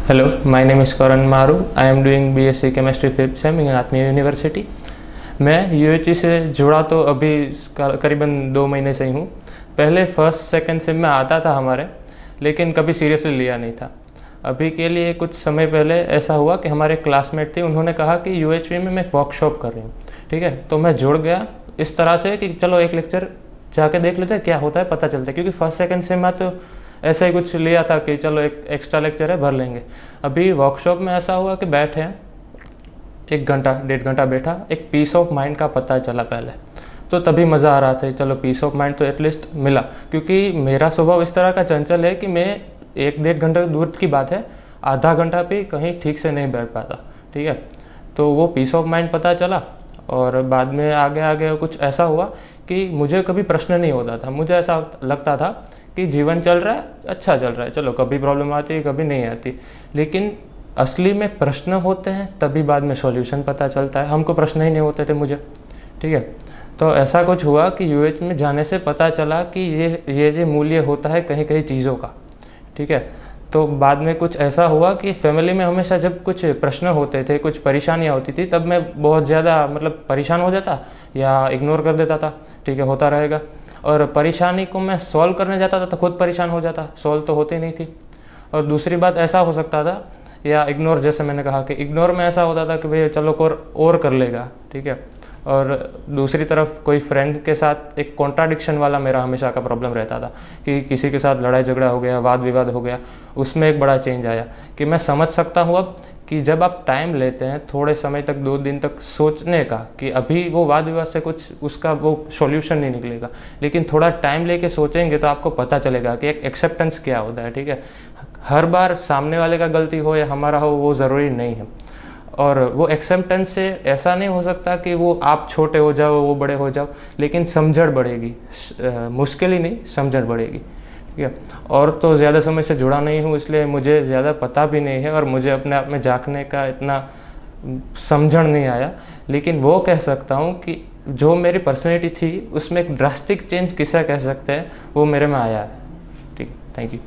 Hello, my name is Karan Maru. I am doing BSc Chemistry 5th Sem in आत्मीय university. मैं UHE से जुड़ा तो अभी करीबन 2 महीने से ही हूँ। पहले फर्स्ट सेकंड सेम में आता था हमारे, लेकिन कभी सीरियसली लिया नहीं था। अभी के लिए कुछ समय पहले ऐसा हुआ कि हमारे क्लासमेट थे, उन्होंने कहा कि UHE में मैं एक वर्कशॉप कर रही हूँ, ठीक है। तो मैं जुड़ गया इस तरह से कि चलो एक लेक्चर जाके देख लेते हैं क्या होता है, पता चलता है। क्योंकि फर्स्ट सेकंड सेम में तो ऐसा ही कुछ लिया था कि चलो एक एक्स्ट्रा लेक्चर है, भर लेंगे। अभी वर्कशॉप में ऐसा हुआ कि बैठे हैं, 1 घंटा 1.5 घंटा बैठा, एक पीस ऑफ माइंड का पता चला पहले। तो तभी मज़ा आ रहा था, चलो पीस ऑफ माइंड तो एटलीस्ट मिला। क्योंकि मेरा स्वभाव इस तरह का चंचल है कि मैं 1-1.5 घंटे दूर की बात है, आधा घंटा भी कहीं ठीक से नहीं बैठ पाता, ठीक है। तो वो पीस ऑफ माइंड पता चला। और बाद में आगे आगे कुछ ऐसा हुआ कि मुझे कभी प्रश्न नहीं होता था। मुझे ऐसा लगता था कि जीवन चल रहा है, अच्छा चल रहा है, चलो कभी प्रॉब्लम आती है कभी नहीं आती। लेकिन असली में प्रश्न होते हैं तभी बाद में सॉल्यूशन पता चलता है। हमको प्रश्न ही नहीं होते थे मुझे, ठीक है। तो ऐसा कुछ हुआ कि UH में जाने से पता चला कि ये जो मूल्य होता है कहीं कहीं चीज़ों का, ठीक है। तो बाद में कुछ ऐसा हुआ कि फैमिली में हमेशा जब कुछ प्रश्न होते थे, कुछ परेशानियाँ होती थी, तब मैं बहुत ज़्यादा परेशान हो जाता या इग्नोर कर देता था, ठीक है, होता रहेगा। और परेशानी को मैं सॉल्व करने जाता था तो खुद परेशान हो जाता, सॉल्व तो होती नहीं थी। और दूसरी बात ऐसा हो सकता था, या इग्नोर, जैसे मैंने कहा कि इग्नोर में ऐसा होता था कि भाई चलो और कर लेगा, ठीक है। और दूसरी तरफ कोई फ्रेंड के साथ एक कॉन्ट्राडिक्शन वाला मेरा हमेशा का प्रॉब्लम रहता था कि किसी के साथ लड़ाई झगड़ा हो गया, वाद विवाद हो गया, उसमें एक बड़ा चेंज आया कि मैं समझ सकता हूँ अब कि जब आप टाइम लेते हैं थोड़े समय तक, 2 दिन तक सोचने का कि अभी वो वाद विवाद से कुछ उसका वो सॉल्यूशन नहीं निकलेगा, लेकिन थोड़ा टाइम लेके सोचेंगे तो आपको पता चलेगा कि एक एक्सेप्टेंस क्या होता है, ठीक है। हर बार सामने वाले का गलती हो या हमारा हो वो ज़रूरी नहीं है। और वो एक्सेप्टेंस से ऐसा नहीं हो सकता कि वो आप छोटे हो जाओ वो बड़े हो जाओ, लेकिन समझण बढ़ेगी, मुश्किल ही नहीं, समझण बढ़ेगी, ठीक है। और तो ज़्यादा समय से जुड़ा नहीं हूँ, इसलिए मुझे ज़्यादा पता भी नहीं है और मुझे अपने आप में झांकने का इतना समझण नहीं आया। लेकिन वो कह सकता हूँ कि जो मेरी पर्सनैलिटी थी उसमें एक ड्रास्टिक चेंज किसे कह सकते हैं, वो मेरे में आया है, ठीक है। Thank you.